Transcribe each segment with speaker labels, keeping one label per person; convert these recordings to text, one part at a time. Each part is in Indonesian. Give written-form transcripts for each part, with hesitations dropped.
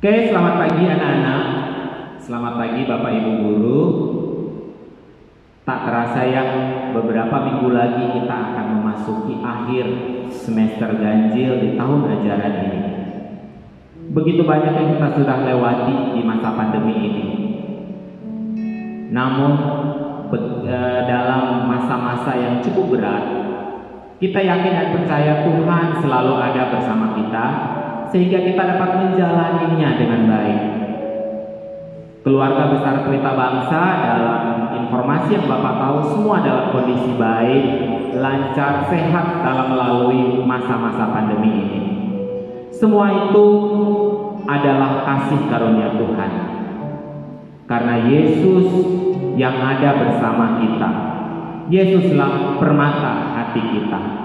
Speaker 1: Oke, selamat pagi anak-anak. Selamat pagi Bapak Ibu guru. Tak terasa ya, beberapa minggu lagi kita akan memasuki akhir semester ganjil di tahun ajaran ini. Begitu banyak yang kita sudah lewati di masa pandemi ini. Namun dalam masa-masa yang cukup berat, kita yakin dan percaya Tuhan selalu ada bersama kita, sehingga kita dapat menjalaninya dengan baik. Keluarga besar Pelita Bangsa, dalam informasi yang Bapak tahu, semua dalam kondisi baik, lancar, sehat dalam melalui masa-masa pandemi ini. Semua itu adalah kasih karunia Tuhan. Karena Yesus yang ada bersama kita. Yesuslah permata hati kita.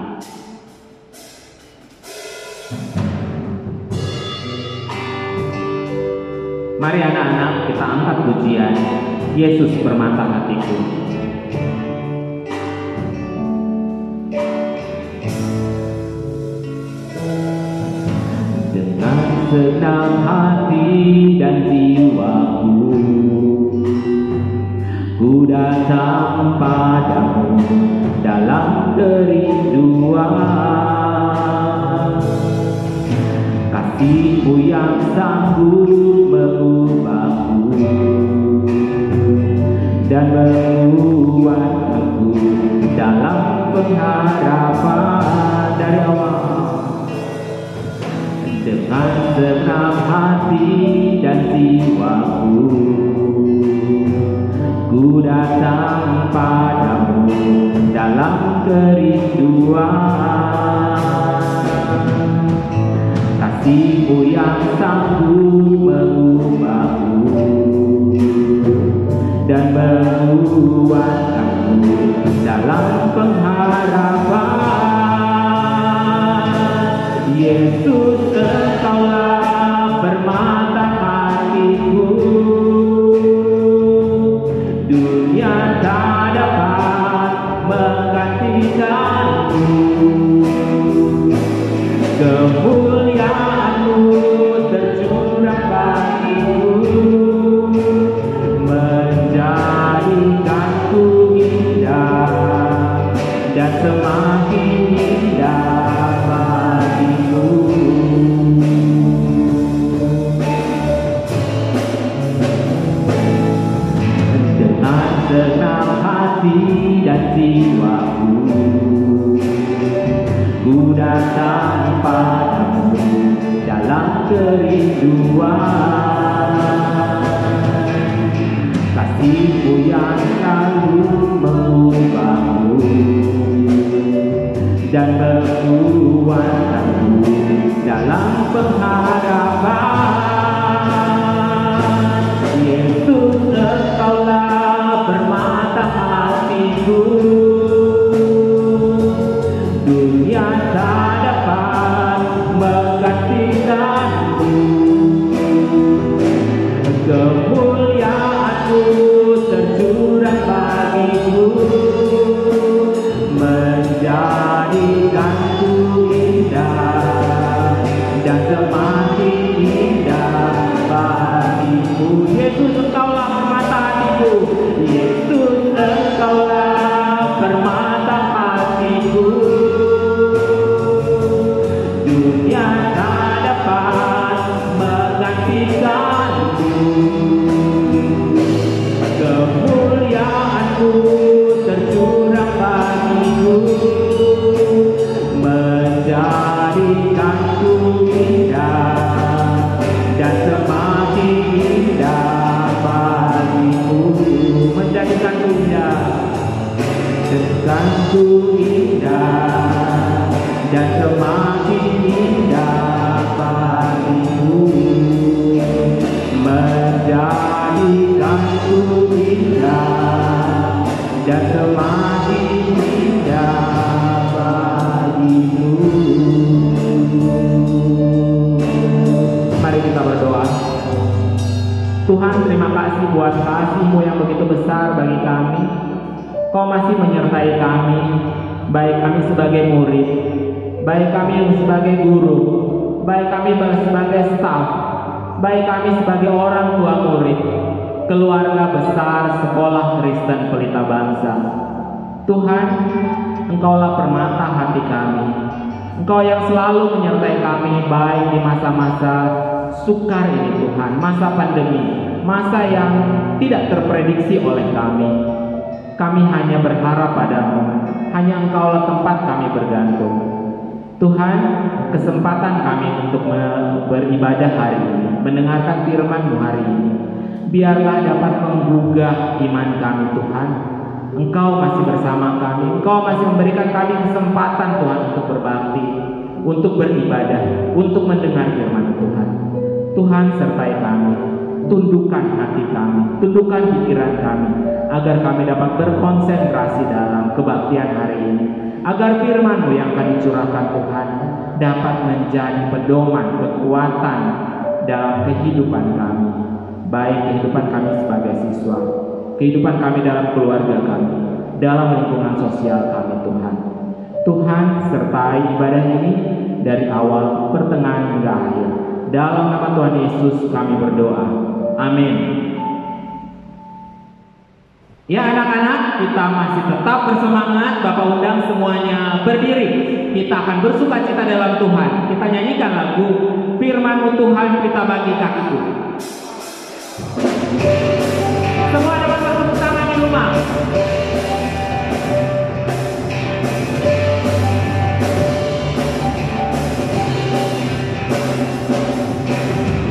Speaker 1: Mari anak-anak kita angkat pujian Yesus permata hatiku. Dengan senang hati dan jiwaku, ku datang padamu dalam kerinduan. Kasih-Mu yang sanggup mengubahku dan menguatku dalam pengharapan dari awal. Dengan senang hati dan jiwaku, ku datang padamu dalam kerinduan. Kasih-Mu yang sanggup mengubahku dan menguatkanku dalam pengharapan. Yesus, Engkaulah permata hatiku. Dunia tak dapat menggantikanmu. Kemuliaan-Mu tercurah bagiku, menjadikanku indah dan semakin indah bagiku. Dengan senang hati dan jiwaku, ku datang padamu dalam kerinduan. Kasih-Mu yang selalu mengubahku dan menguatkanku dalam pengharapan. Yesus, Engkaulah permata hatiku. Dunia tak dapat menggantikanmu. Kemuliaan-Mu tercurah bagiku, menjadikanku indah dan semakin indah bagiku. Yesus, Engkaulah permata hatiku. Yesus, Engkaulah permata hatiku. Dunia tak dapat menggantikanmu. Kemuliaan-Mu tercurah bagiku, menjadikanku indah dan semakin indah bagiku. Menjadikanku indah, menjadikanku indah dan semakin indah bagiku. Menjadikanku indah dan semakin indah bagimu. Mari kita berdoa. Tuhan, terima kasih buat kasih-Mu yang begitu besar bagi kami. Kau masih menyertai kami, baik kami sebagai murid, baik kami sebagai guru, baik kami sebagai staf, baik kami sebagai orang tua murid, keluarga besar Sekolah Kristen Pelita Bangsa. Tuhan, Engkaulah permata hati kami. Engkau yang selalu menyertai kami baik di masa-masa sukar ini Tuhan, masa pandemi, masa yang tidak terprediksi oleh kami. Kami hanya berharap padamu, hanya Engkaulah tempat kami bergantung. Tuhan, kesempatan kami untuk beribadah hari ini, mendengarkan firman-Mu hari ini, biarlah dapat menggugah iman kami Tuhan. Engkau masih bersama kami, Engkau masih memberikan kami kesempatan Tuhan untuk berbakti, untuk beribadah, untuk mendengar firman Tuhan. Tuhan sertai kami, tundukkan hati kami, tundukkan pikiran kami, agar kami dapat berkonsentrasi dalam kebaktian hari ini, agar firman-Mu yang akan dicurahkan Tuhan dapat menjadi pedoman, kekuatan dalam kehidupan kami, baik kehidupan kami sebagai siswa, kehidupan kami dalam keluarga kami, dalam lingkungan sosial kami Tuhan. Tuhan sertai ibadah ini dari awal, pertengahan hingga akhir. Dalam nama Tuhan Yesus kami berdoa. Amin. Ya anak-anak, kita masih tetap bersemangat. Bapak undang semuanya berdiri. Kita akan bersuka cita dalam Tuhan. Kita nyanyikan lagu Firman-Mu Tuhan kita bagi kakiku. Semua dapat bertepuk tangan di rumah.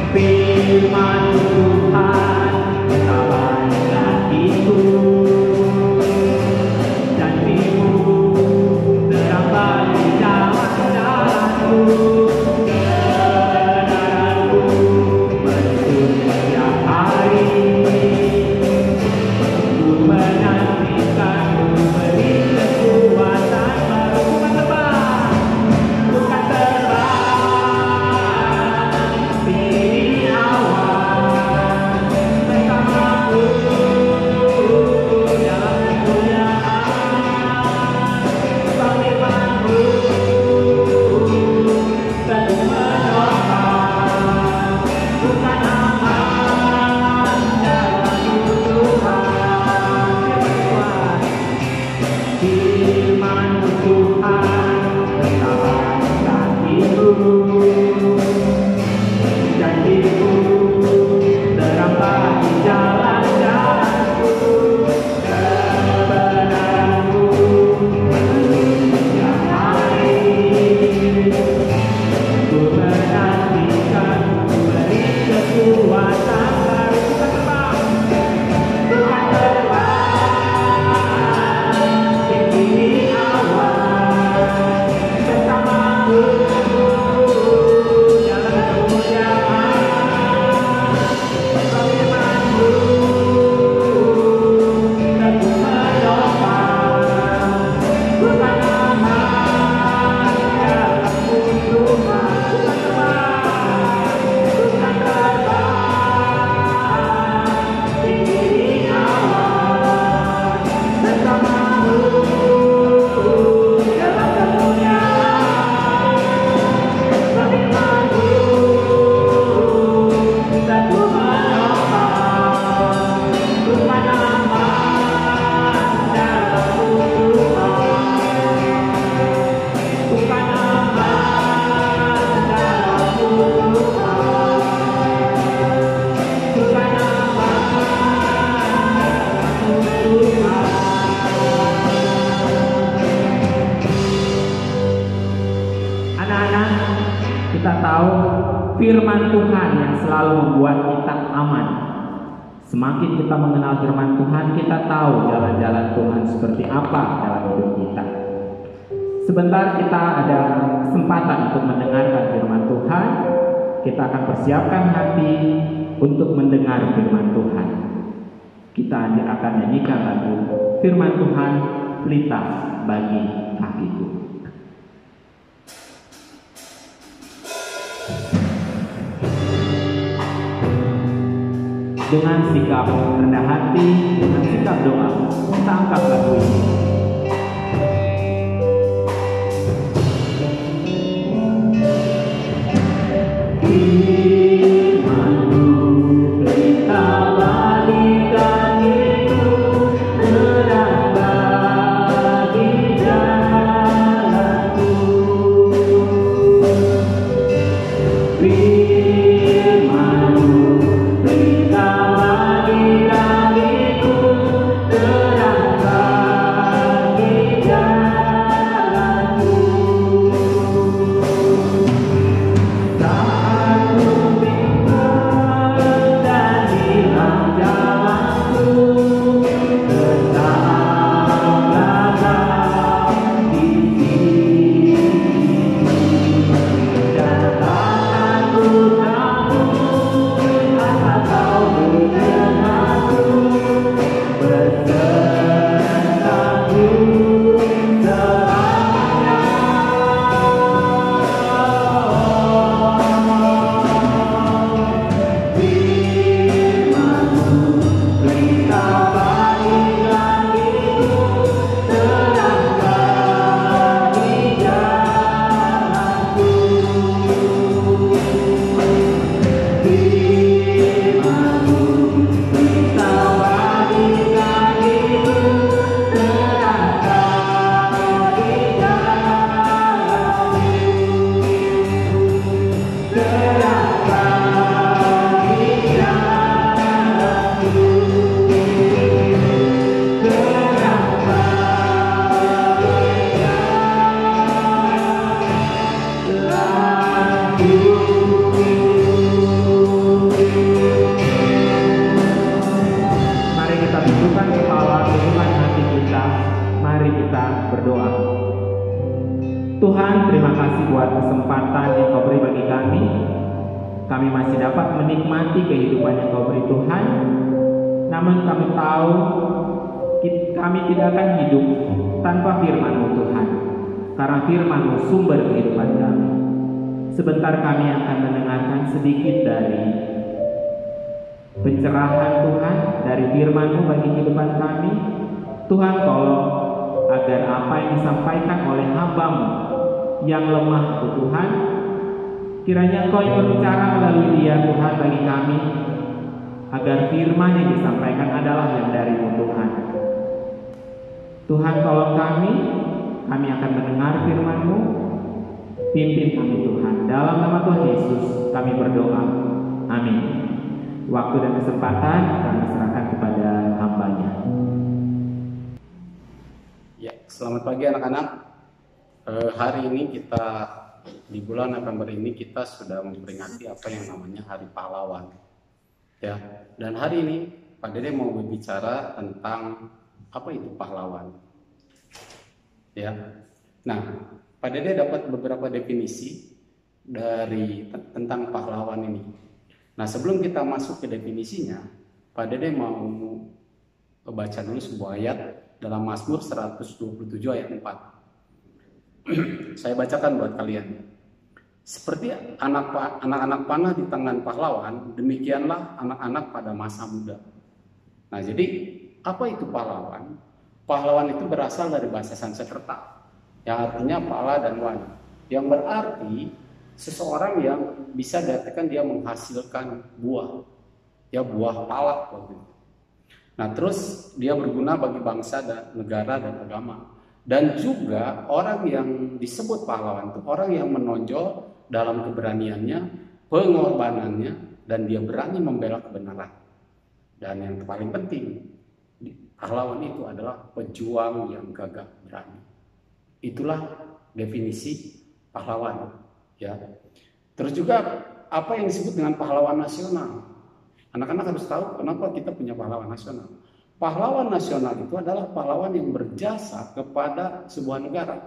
Speaker 1: Firman Tuhan kita bagi kakiku, janji-Mu terang bagi jalan-jalanku, kebenaran-Mu menuntun setiap hari. Ku menantikan, Ku beri kekuatan baru. Bukan terbang, bukan terbang, pilih awan bersamaku dalam kemuliaan. Firman-Mu teguh menopang, bukan aman dalam Tuhan. Firman-Mu Tuhan kita bagi kakiku, janji-Mu terang bagi jalan-jalanku, kebenaran-Mu menuntun setiap hari. Ku menantikan, Ku beri kekuatan baru. Bukan terbang, tinggi awan bersamaku dalam kemuliaan. Firman-Mu teguh menopang, bukan aman dalam kehidupan. Bukan terbang, tinggi awan bersamamu dalam kemuliaan. Firman-Mu teguh menopang, bukan aman dalam kehidupan. Bukan aman dalam kehidupan. Bukan aman dalam kehidupan. Anak-anak, kita tahu firman Tuhan yang selalu membuat kita aman. Semakin kita mengenal firman Tuhan, kita tahu jalan-jalan Tuhan seperti apa dalam hidup kita. Sebentar kita ada kesempatan untuk mendengarkan firman Tuhan. Kita akan persiapkan hati untuk mendengar firman Tuhan. Kita akan nyanyikan lagu Firman Tuhan Pelita bagi kakiku. Dengan sikap rendah hati, dengan sikap doa, kita angkat lagu ini. Firman berdoa. Tuhan, terima kasih buat kesempatan yang Kau beri bagi kami. Kami masih dapat menikmati kehidupan yang Kau beri Tuhan. Namun kami tahu kami tidak akan hidup tanpa firman-Mu Tuhan. Karena firman-Mu sumber kehidupan kami. Sebentar kami akan mendengarkan sedikit dari pencerahan Tuhan, dari firman-Mu bagi kehidupan kami. Tuhan, tolong agar apa yang disampaikan oleh hamba-Mu yang lemah itu Tuhan, kiranya Kau yang berbicara melalui dia Tuhan bagi kami, agar firman yang disampaikan adalah yang dari-Mu Tuhan. Tuhan, tolong kami akan mendengar firman-Mu. Pimpin kami Tuhan. Dalam nama Tuhan Yesus kami berdoa. Amin. Waktu dan kesempatan kami serahkan kepada hamba-Nya.
Speaker 2: Ya, selamat pagi anak-anak. Hari ini kita di bulan November ini kita sudah memperingati apa yang namanya Hari Pahlawan. Ya, dan hari ini Pak Dede mau berbicara tentang apa itu pahlawan. Ya. Nah, Pak Dede dapat beberapa definisi dari tentang pahlawan ini. Nah, sebelum kita masuk ke definisinya, Pak Dede mau baca dulu sebuah ayat dalam Mazmur 127 ayat 4. Saya bacakan buat kalian. Seperti anak-anak panah di tangan pahlawan, demikianlah anak-anak pada masa muda. Nah, jadi apa itu pahlawan? Pahlawan itu berasal dari bahasa Sanskerta yang artinya pala dan wan, yang berarti seseorang yang bisa dikatakan dia menghasilkan buah, ya buah pala. Nah, terus dia berguna bagi bangsa dan negara dan agama. Dan juga orang yang disebut pahlawan itu orang yang menonjol dalam keberaniannya, pengorbanannya, dan dia berani membela kebenaran. Dan yang paling penting, pahlawan itu adalah pejuang yang gagah berani. Itulah definisi pahlawan, ya. Terus juga apa yang disebut dengan pahlawan nasional. Anak-anak harus tahu kenapa kita punya pahlawan nasional. Pahlawan nasional itu adalah pahlawan yang berjasa kepada sebuah negara.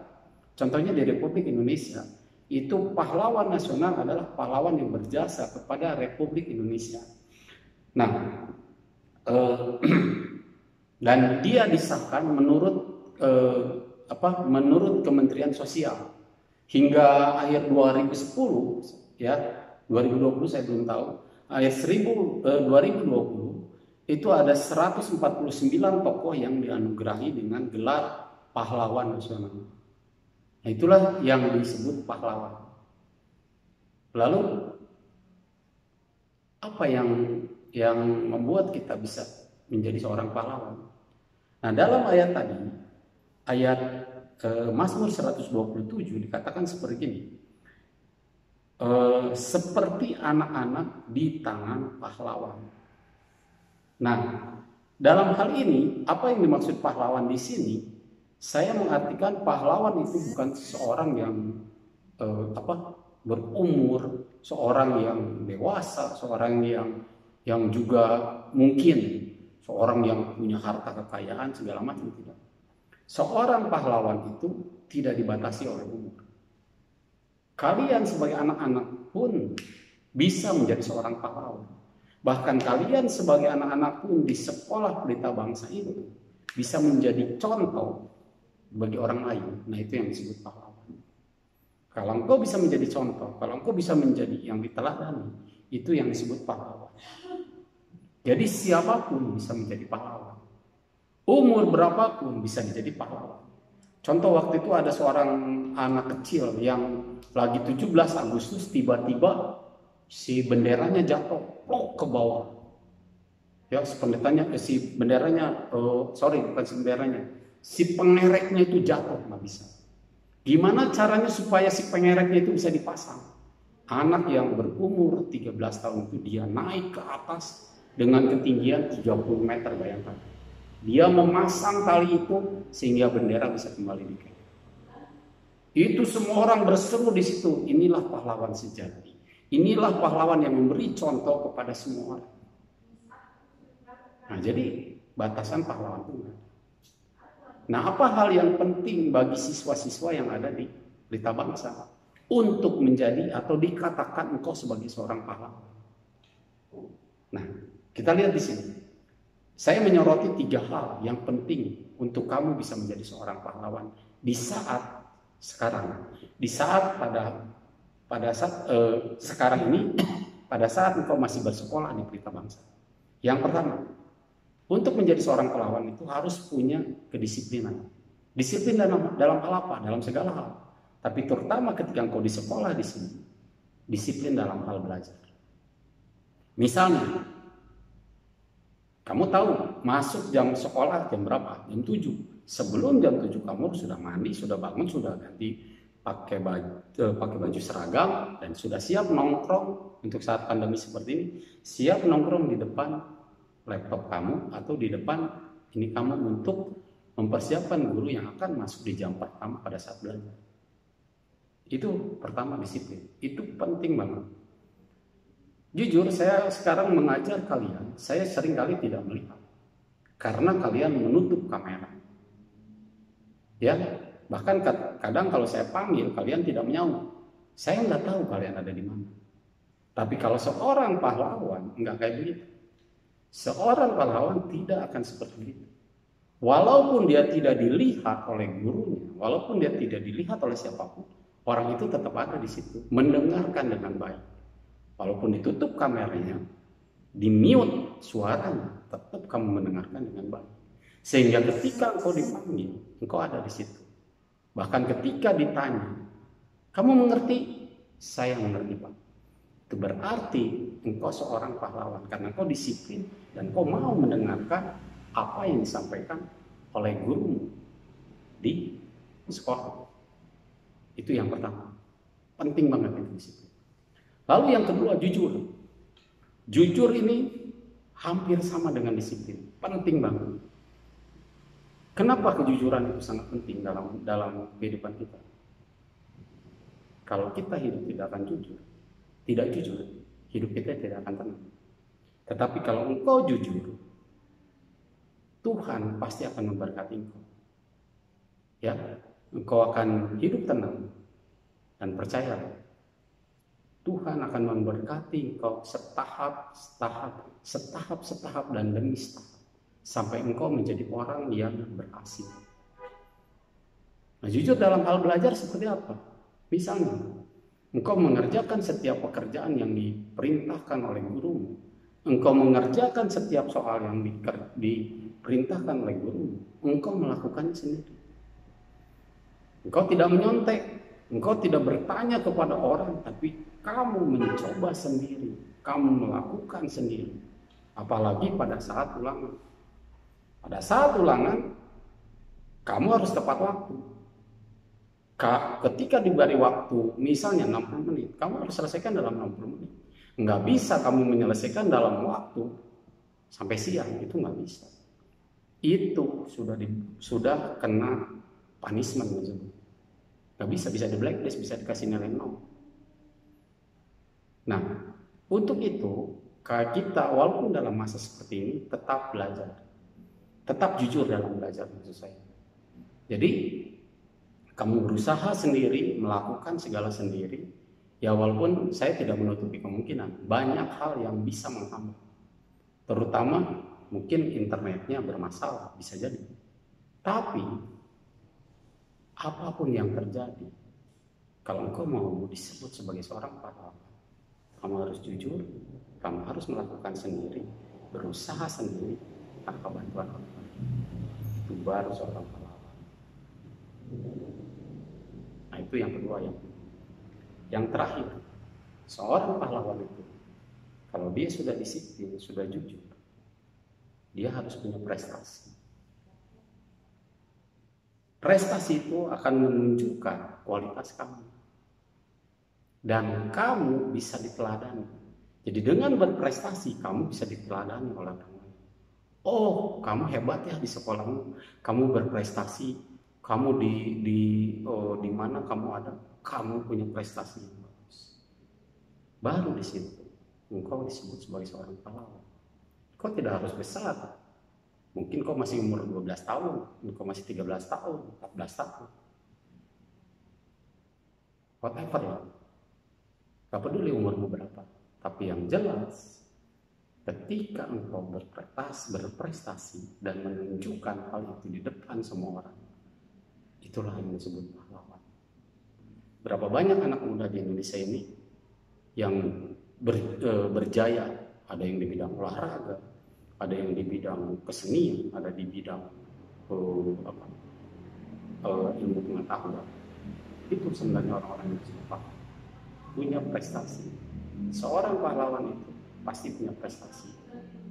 Speaker 2: Contohnya di Republik Indonesia, itu pahlawan nasional adalah pahlawan yang berjasa kepada Republik Indonesia. Nah, dan dia disahkan menurut menurut Kementerian Sosial hingga akhir 2010, ya 2020 saya belum tahu, akhir 2020 itu ada 149 tokoh yang dianugerahi dengan gelar pahlawan nasional. Nah, itulah yang disebut pahlawan. Lalu apa yang membuat kita bisa menjadi seorang pahlawan? Nah, dalam ayat tadi, ayat Mazmur 127 dikatakan seperti ini. Seperti anak-anak di tangan pahlawan. Nah, dalam hal ini apa yang dimaksud pahlawan di sini? Saya mengartikan pahlawan itu bukan seseorang yang berumur, seorang yang dewasa, seorang yang juga mungkin seorang yang punya harta kekayaan segala macam, tidak. Seorang pahlawan itu tidak dibatasi oleh umur. Kalian sebagai anak-anak pun bisa menjadi seorang pahlawan. Bahkan kalian sebagai anak-anak pun di sekolah pelita bangsa itu bisa menjadi contoh bagi orang lain. Nah, itu yang disebut pahlawan. Kalau engkau bisa menjadi contoh, kalau engkau bisa menjadi yang diteladani, itu yang disebut pahlawan. Jadi siapapun bisa menjadi pahlawan. Umur berapapun bisa menjadi pahlawan. Contoh waktu itu ada seorang anak kecil yang lagi 17 Agustus tiba-tiba si benderanya jatuh plok ke bawah. Ya, si benderanya si pengereknya itu jatuh, nggak bisa. Gimana caranya supaya si pengereknya itu bisa dipasang? Anak yang berumur 13 tahun itu dia naik ke atas dengan ketinggian 30 meter, bayangkan. Dia memasang tali itu sehingga bendera bisa kembali dikirim. Itu semua orang berseru di situ. Inilah pahlawan sejati. Inilah pahlawan yang memberi contoh kepada semua orang. Nah, jadi batasan pahlawan itu. Nah, apa hal yang penting bagi siswa-siswa yang ada di Pelita Bangsa untuk menjadi atau dikatakan engkau sebagai seorang pahlawan? Nah, kita lihat di sini. Saya menyoroti 3 hal yang penting untuk kamu bisa menjadi seorang pahlawan di saat sekarang, di saat pada saat sekarang ini, pada saat engkau masih bersekolah di Pelita Bangsa. Yang pertama, untuk menjadi seorang pahlawan itu harus punya kedisiplinan. Disiplin dalam hal apa? Dalam segala hal. Tapi terutama ketika engkau di sekolah di sini, disiplin dalam hal belajar. Misalnya, kamu tahu masuk jam sekolah jam berapa? Jam 7. Sebelum jam 7 kamu sudah mandi, sudah bangun, sudah ganti pakai baju seragam dan sudah siap nongkrong untuk saat pandemi seperti ini. Siap nongkrong di depan laptop kamu atau di depan ini kamu untuk mempersiapkan guru yang akan masuk di jam pertama pada saat belajar. Itu pertama, disiplin. Itu penting banget. Jujur, saya sekarang mengajar kalian, saya seringkali tidak melihat karena kalian menutup kamera. Ya, bahkan kadang kalau saya panggil kalian tidak menyaut. Saya nggak tahu kalian ada di mana. Tapi kalau seorang pahlawan nggak kayak begitu. Seorang pahlawan tidak akan seperti itu. Walaupun dia tidak dilihat oleh gurunya, walaupun dia tidak dilihat oleh siapapun, orang itu tetap ada di situ, mendengarkan dengan baik. Walaupun ditutup kameranya, di-mute suaranya, tetap kamu mendengarkan dengan baik. Sehingga ketika engkau dipanggil, engkau ada di situ. Bahkan ketika ditanya, kamu mengerti? Saya mengerti, Pak. Itu berarti engkau seorang pahlawan karena engkau disiplin dan engkau mau mendengarkan apa yang disampaikan oleh gurumu di sekolah. Itu yang pertama. Penting banget itu disiplin. Lalu yang kedua, jujur. Jujur ini hampir sama dengan disiplin. Penting banget. Kenapa kejujuran itu sangat penting dalam kehidupan kita? Kalau kita hidup tidak akan jujur, tidak jujur, hidup kita tidak akan tenang. Tetapi kalau engkau jujur, Tuhan pasti akan memberkati engkau. Ya, engkau akan hidup tenang dan percaya. Tuhan akan memberkati engkau setahap dan demi setahap sampai engkau menjadi orang yang berhasil. Nah, jujur dalam hal belajar seperti apa? Misalnya, engkau mengerjakan setiap pekerjaan yang diperintahkan oleh gurumu. Engkau mengerjakan setiap soal yang diperintahkan oleh gurumu. Engkau melakukannya sendiri. Engkau tidak menyontek. Engkau tidak bertanya kepada orang, tapi kamu mencoba sendiri. Kamu melakukan sendiri. Apalagi pada saat ulangan. Pada saat ulangan, kamu harus tepat waktu. Ketika diberi waktu, misalnya 60 menit, kamu harus selesaikan dalam 60 menit. Nggak bisa kamu menyelesaikan dalam waktu sampai siang, itu nggak bisa. Itu sudah kena punishment. Nggak bisa di blacklist, bisa dikasih nilai 0. Nah, untuk itu, kita walaupun dalam masa seperti ini, tetap belajar. Tetap jujur dalam belajar, maksud saya. Jadi, kamu berusaha sendiri, melakukan segala sendiri, ya walaupun saya tidak menutupi kemungkinan, banyak hal yang bisa menghambat. Terutama mungkin internetnya bermasalah, bisa jadi. Tapi, apapun yang terjadi, kalau engkau mau disebut sebagai seorang pahlawan, kamu harus jujur, kamu harus melakukan sendiri, berusaha sendiri, tanpa bantuan orang lain. Itu baru seorang pahlawan. Nah, itu yang kedua. Yang terakhir, seorang pahlawan itu, kalau dia sudah disiplin, sudah jujur, dia harus punya prestasi. Prestasi itu akan menunjukkan kualitas kamu. Dan kamu bisa diteladani. Jadi dengan berprestasi, kamu bisa diteladani oleh orang lain. Oh, kamu hebat ya di sekolahmu. Kamu berprestasi. Kamu di mana kamu ada? Kamu punya prestasi yang bagus. Baru di situ engkau disebut sebagai seorang pahlawan. Kau tidak harus besar. Mungkin kau masih umur 12 tahun, kau masih 13 tahun, 14 tahun. Whatever lah. Gak peduli umurmu berapa. Tapi yang jelas, ketika engkau berprestasi dan menunjukkan hal itu di depan semua orang, itulah yang disebut pahlawan. Berapa banyak anak muda di Indonesia ini yang berjaya, ada yang di bidang olahraga, ada yang di bidang kesenian, ada di bidang ilmu pengetahuan. Itu sebenarnya orang-orang yang disebut punya prestasi. Seorang pahlawan itu pasti punya prestasi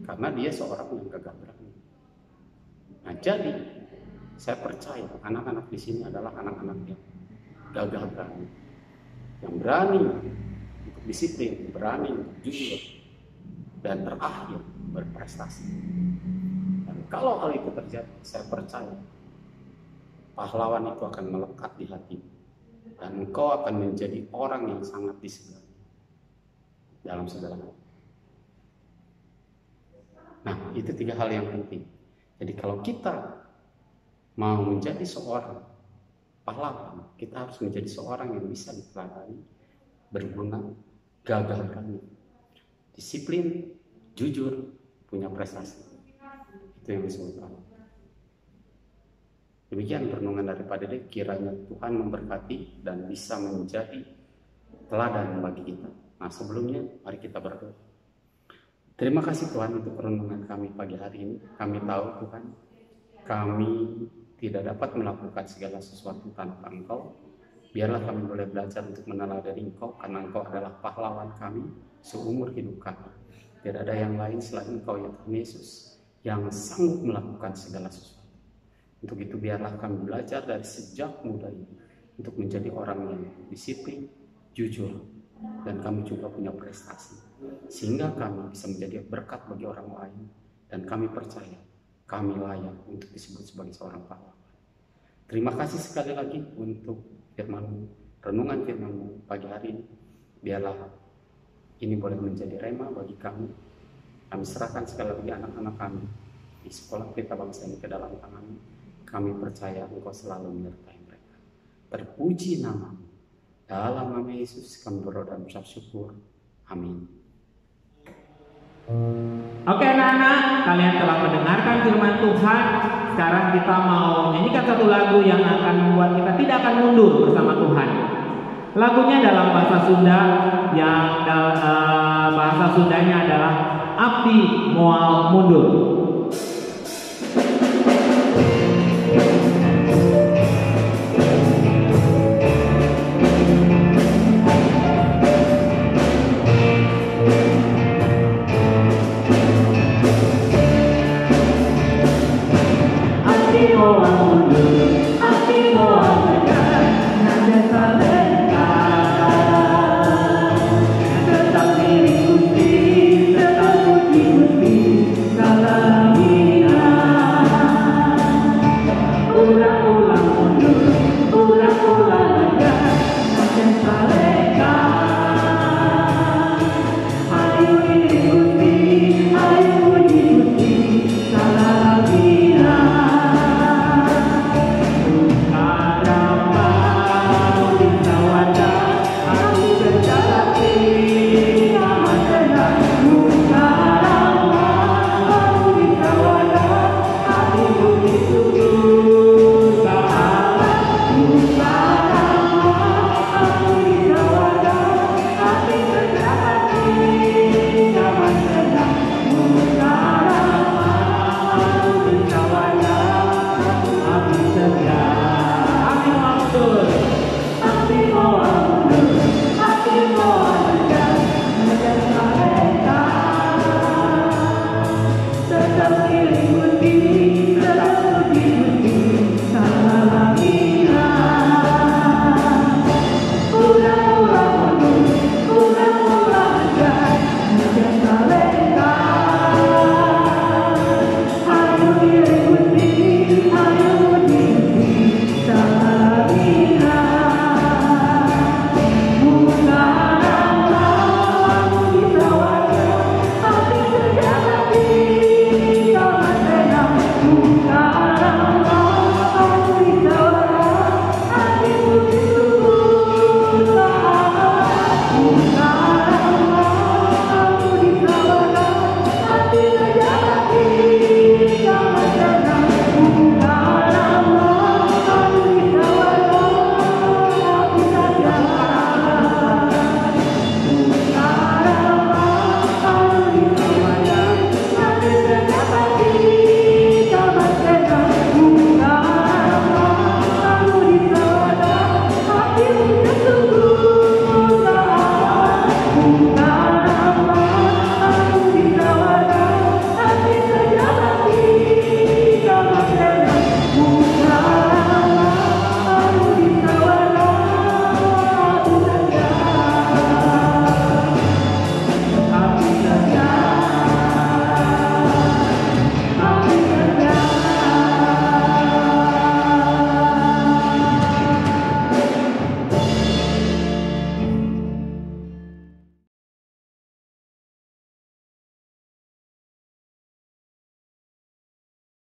Speaker 2: karena dia seorang yang gagah berani. Nah, jadi saya percaya anak-anak di sini adalah anak-anak yang gagah berani, yang berani untuk disiplin, berani untuk jujur, dan terakhir berprestasi. Dan kalau hal itu terjadi, saya percaya pahlawan itu akan melekat di hati, dan engkau akan menjadi orang yang sangat disegani dalam segala hal. Nah, itu 3 hal yang penting. Jadi kalau kita mau menjadi seorang pahlawan, kita harus menjadi seorang yang bisa diteladani, berguna, gagah berani, disiplin, jujur, punya prestasi. Itu yang disebut pahlawan. Demikian perenungan daripada Dek, kiranya Tuhan memberkati dan bisa menjadi teladan bagi kita. Nah, sebelumnya mari kita berdoa. Terima kasih Tuhan untuk perenungan kami pagi hari ini. Kami tahu Tuhan, kami tidak dapat melakukan segala sesuatu tanpa Engkau. Biarlah kami boleh belajar untuk meneladani Engkau, karena Engkau adalah pahlawan kami seumur hidup kami. Tidak ada yang lain selain Engkau ya Tuhan Yesus yang sanggup melakukan segala sesuatu. Untuk itu biarlah kami belajar dari sejak muda ini untuk menjadi orang yang disiplin, jujur, dan kami juga punya prestasi, sehingga kami bisa menjadi berkat bagi orang lain, dan kami percaya kami layak untuk disebut sebagai seorang pahlawan. Terima kasih sekali lagi untuk firman-Mu, renungan firman-Mu pagi hari ini. Biarlah ini boleh menjadi rema bagi kami. Kami serahkan sekali lagi anak-anak kami di sekolah Pelita Bangsa ini ke dalam tangan-Mu. Kami percaya Engkau selalu menyertai mereka. Terpuji nama-Mu. Dalam nama Yesus kami berdoa dan mengucap syukur. Amin.
Speaker 1: Oke anak-anak, kalian telah mendengarkan firman Tuhan. Sekarang kita mau nyanyikan satu lagu yang akan membuat kita tidak akan mundur bersama Tuhan. Lagunya dalam bahasa Sunda, yang bahasa Sundanya adalah Abdi Moal Mundur.